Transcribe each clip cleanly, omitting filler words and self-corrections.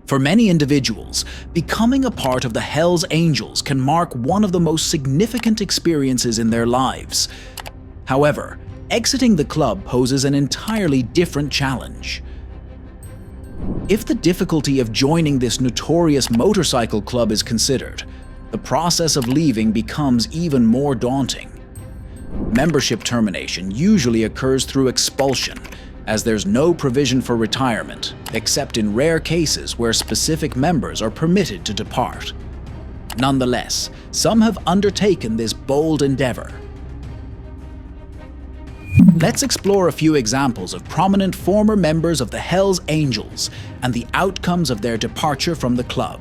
For many individuals, becoming a part of the Hells Angels can mark one of the most significant experiences in their lives. However, exiting the club poses an entirely different challenge. If the difficulty of joining this notorious motorcycle club is considered, the process of leaving becomes even more daunting. Membership termination usually occurs through expulsion, as there's no provision for retirement, except in rare cases where specific members are permitted to depart. Nonetheless, some have undertaken this bold endeavor. Let's explore a few examples of prominent former members of the Hells Angels and the outcomes of their departure from the club.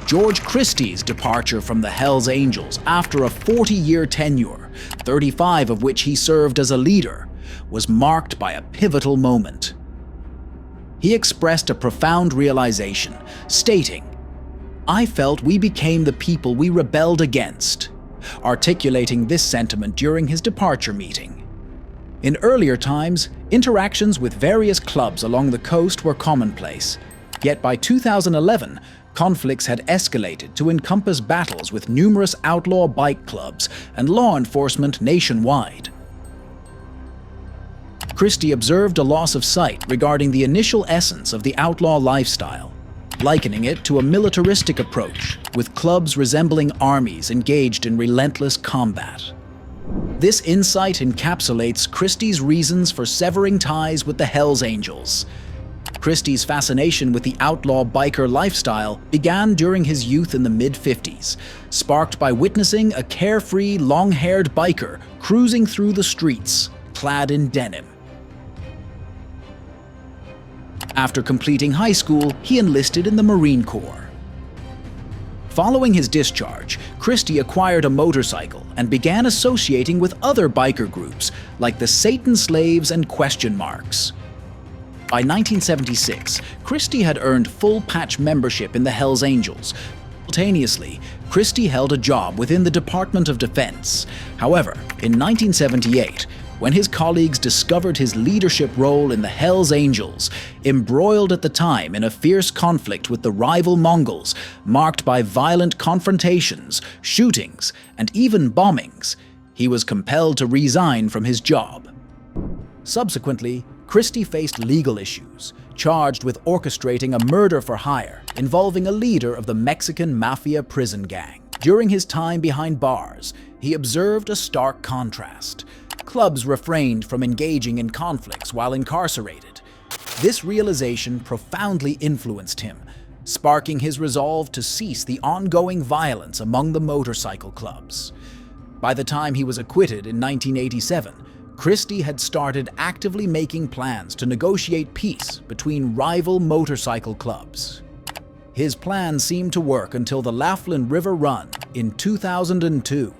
George Christie's departure from the Hells Angels after a 40-year tenure, 35 of which he served as a leader, was marked by a pivotal moment. He expressed a profound realization, stating, "I felt we became the people we rebelled against," articulating this sentiment during his departure meeting. In earlier times, interactions with various clubs along the coast were commonplace, yet by 2011, conflicts had escalated to encompass battles with numerous outlaw bike clubs and law enforcement nationwide. Christie observed a loss of sight regarding the initial essence of the outlaw lifestyle, likening it to a militaristic approach, with clubs resembling armies engaged in relentless combat. This insight encapsulates Christie's reasons for severing ties with the Hells Angels. Christie's fascination with the outlaw biker lifestyle began during his youth in the mid-50s, sparked by witnessing a carefree, long-haired biker cruising through the streets, clad in denim. After completing high school, he enlisted in the Marine Corps. Following his discharge, Christie acquired a motorcycle and began associating with other biker groups like the Satan Slaves and Question Marks. By 1976, Christie had earned full-patch membership in the Hells Angels. Simultaneously, Christie held a job within the Department of Defense. However, in 1978, when his colleagues discovered his leadership role in the Hells Angels, embroiled at the time in a fierce conflict with the rival Mongols, marked by violent confrontations, shootings, and even bombings, he was compelled to resign from his job. Subsequently, Christie faced legal issues, charged with orchestrating a murder for hire involving a leader of the Mexican mafia prison gang. During his time behind bars, he observed a stark contrast. Clubs refrained from engaging in conflicts while incarcerated. This realization profoundly influenced him, sparking his resolve to cease the ongoing violence among the motorcycle clubs. By the time he was acquitted in 1987, Christie had started actively making plans to negotiate peace between rival motorcycle clubs. His plan seemed to work until the Laughlin River Run in 2002,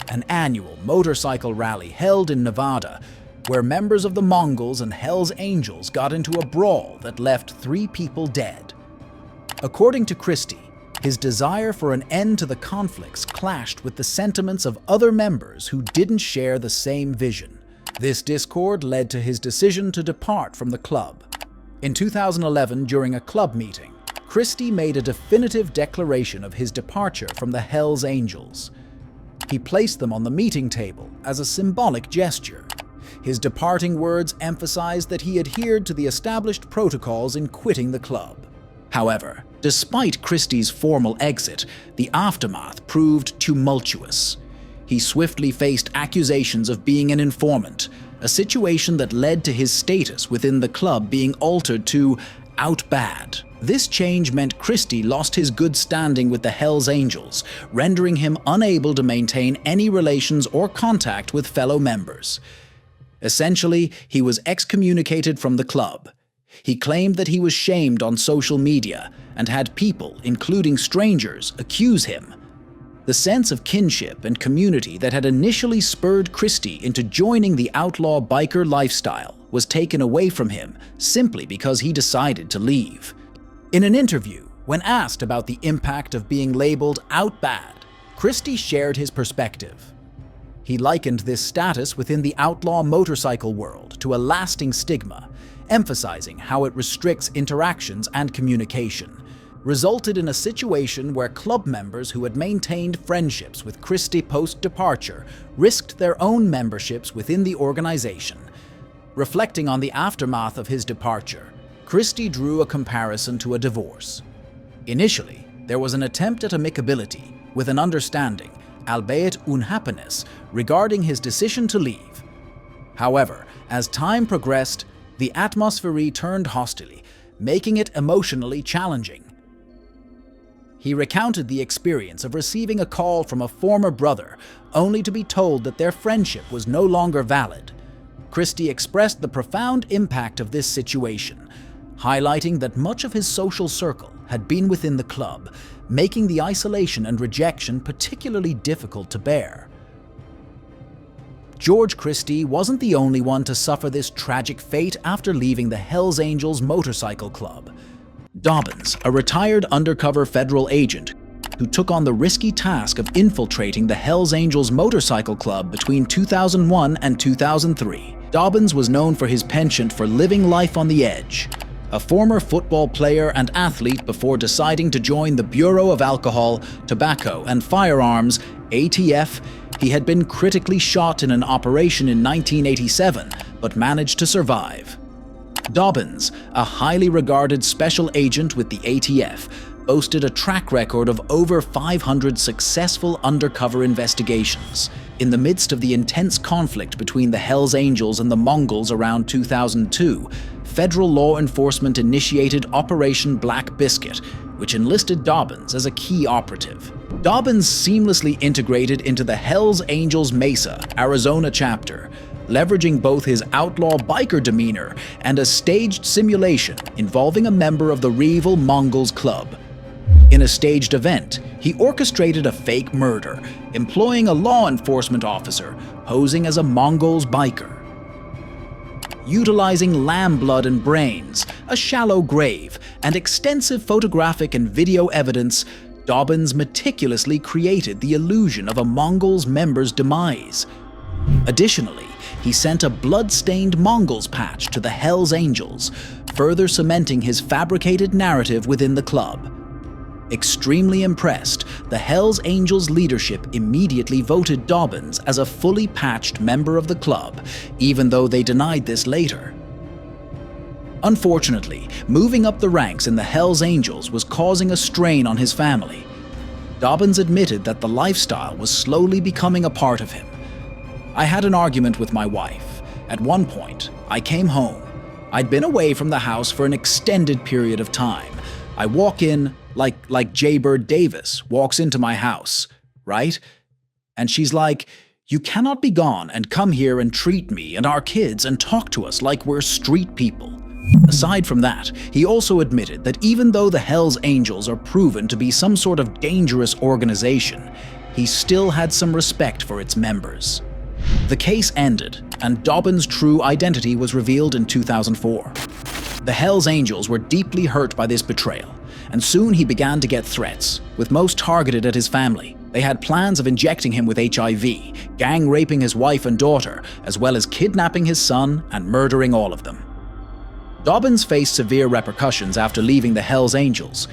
an annual motorcycle rally held in Nevada, where members of the Mongols and Hells Angels got into a brawl that left 3 people dead. According to Christie, his desire for an end to the conflicts clashed with the sentiments of other members who didn't share the same vision. This discord led to his decision to depart from the club. In 2011, during a club meeting, Christie made a definitive declaration of his departure from the Hells Angels. He placed them on the meeting table as a symbolic gesture. His departing words emphasized that he adhered to the established protocols in quitting the club. However, despite Christie's formal exit, the aftermath proved tumultuous. He swiftly faced accusations of being an informant, a situation that led to his status within the club being altered to out bad. This change meant Christie lost his good standing with the Hells Angels, rendering him unable to maintain any relations or contact with fellow members. Essentially, he was excommunicated from the club. He claimed that he was shamed on social media and had people, including strangers, accuse him. The sense of kinship and community that had initially spurred Christie into joining the outlaw biker lifestyle was taken away from him simply because he decided to leave. In an interview, when asked about the impact of being labeled out bad, Christie shared his perspective. He likened this status within the outlaw motorcycle world to a lasting stigma, emphasizing how it restricts interactions and communication. resulted in a situation where club members who had maintained friendships with Christie post-departure risked their own memberships within the organization. Reflecting on the aftermath of his departure, Christie drew a comparison to a divorce. Initially, there was an attempt at amicability, with an understanding, albeit unhappiness, regarding his decision to leave. However, as time progressed, the atmosphere turned hostile, making it emotionally challenging. He recounted the experience of receiving a call from a former brother, only to be told that their friendship was no longer valid. Christie expressed the profound impact of this situation, highlighting that much of his social circle had been within the club, making the isolation and rejection particularly difficult to bear. George Christie wasn't the only one to suffer this tragic fate after leaving the Hells Angels Motorcycle Club. Dobbins, a retired undercover federal agent who took on the risky task of infiltrating the Hells Angels Motorcycle Club between 2001 and 2003. Dobbins was known for his penchant for living life on the edge. A former football player and athlete before deciding to join the Bureau of Alcohol, Tobacco and Firearms, ATF, he had been critically shot in an operation in 1987, but managed to survive. Dobbins, a highly regarded special agent with the ATF, boasted a track record of over 500 successful undercover investigations. In the midst of the intense conflict between the Hells Angels and the Mongols around 2002, federal law enforcement initiated Operation Black Biscuit, which enlisted Dobbins as a key operative. Dobbins seamlessly integrated into the Hells Angels Mesa, Arizona chapter, leveraging both his outlaw biker demeanor and a staged simulation involving a member of the rival Mongols Club. In a staged event, he orchestrated a fake murder, employing a law enforcement officer posing as a Mongols biker. Utilizing lamb blood and brains, a shallow grave, and extensive photographic and video evidence, Dobbins meticulously created the illusion of a Mongols member's demise. Additionally, he sent a blood-stained Mongols patch to the Hells Angels, further cementing his fabricated narrative within the club. Extremely impressed, the Hells Angels leadership immediately voted Dobbins as a fully patched member of the club, even though they denied this later. Unfortunately, moving up the ranks in the Hells Angels was causing a strain on his family. Dobbins admitted that the lifestyle was slowly becoming a part of him. "I had an argument with my wife. At one point, I came home. I'd been away from the house for an extended period of time. I walk in like Jaybird Davis walks into my house, right? And she's like, 'You cannot be gone and come here and treat me and our kids and talk to us like we're street people.'" Aside from that, he also admitted that even though the Hells Angels are proven to be some sort of dangerous organization, he still had some respect for its members. The case ended, and Dobbins' true identity was revealed in 2004. The Hells Angels were deeply hurt by this betrayal, and soon he began to get threats, with most targeted at his family. They had plans of injecting him with HIV, gang raping his wife and daughter, as well as kidnapping his son and murdering all of them. Dobbins faced severe repercussions after leaving the Hells Angels.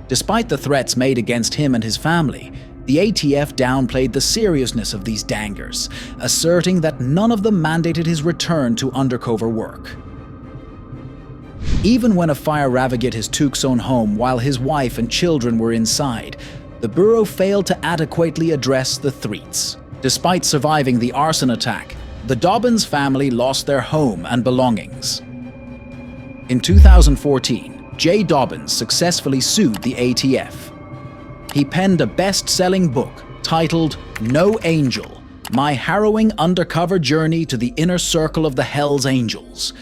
Despite the threats made against him and his family, the ATF downplayed the seriousness of these dangers, asserting that none of them mandated his return to undercover work. Even when a fire ravaged his Tucson home while his wife and children were inside, the Bureau failed to adequately address the threats. Despite surviving the arson attack, the Dobbins family lost their home and belongings. In 2014, J. Dobbins successfully sued the ATF. He penned a best-selling book titled No Angel: My Harrowing Undercover Journey to the Inner Circle of the Hells Angels,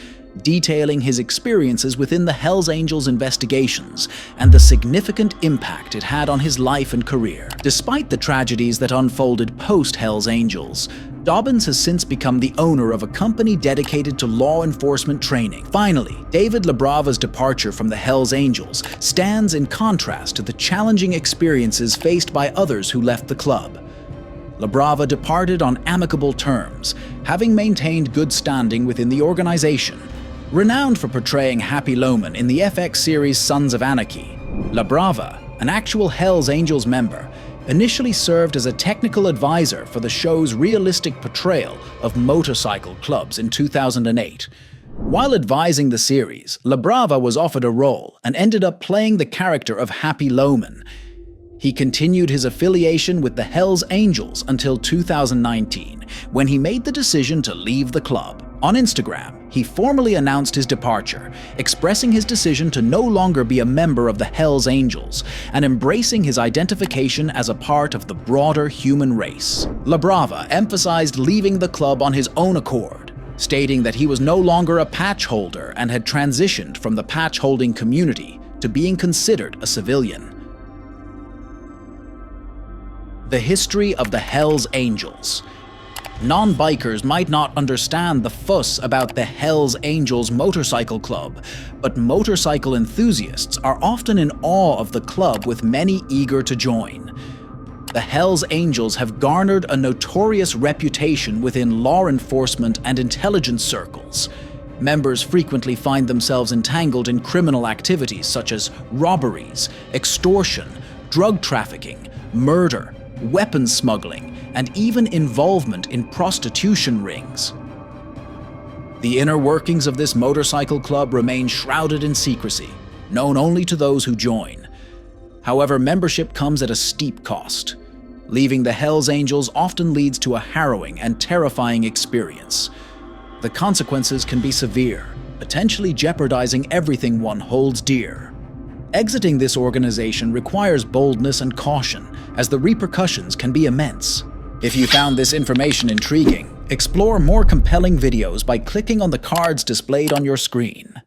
detailing his experiences within the Hells Angels investigations and the significant impact it had on his life and career. Despite the tragedies that unfolded post-Hells Angels, Dobbins has since become the owner of a company dedicated to law enforcement training. Finally, David LaBrava's departure from the Hells Angels stands in contrast to the challenging experiences faced by others who left the club. LaBrava departed on amicable terms, having maintained good standing within the organization. Renowned for portraying Happy Lohman in the FX series Sons of Anarchy, La Brava, an actual Hells Angels member, initially served as a technical advisor for the show's realistic portrayal of motorcycle clubs in 2008. While advising the series, La Brava was offered a role and ended up playing the character of Happy Loman. He continued his affiliation with the Hells Angels until 2019, when he made the decision to leave the club. On Instagram, he formally announced his departure, expressing his decision to no longer be a member of the Hells Angels and embracing his identification as a part of the broader human race. La Brava emphasized leaving the club on his own accord, stating that he was no longer a patch holder and had transitioned from the patch holding community to being considered a civilian. The history of the Hells Angels. Non-bikers might not understand the fuss about the Hells Angels Motorcycle Club, but motorcycle enthusiasts are often in awe of the club, with many eager to join. The Hells Angels have garnered a notorious reputation within law enforcement and intelligence circles. Members frequently find themselves entangled in criminal activities such as robberies, extortion, drug trafficking, murder, weapons smuggling, and even involvement in prostitution rings. The inner workings of this motorcycle club remain shrouded in secrecy, known only to those who join. However, membership comes at a steep cost. Leaving the Hells Angels often leads to a harrowing and terrifying experience. The consequences can be severe, potentially jeopardizing everything one holds dear. Exiting this organization requires boldness and caution, as the repercussions can be immense. If you found this information intriguing, explore more compelling videos by clicking on the cards displayed on your screen.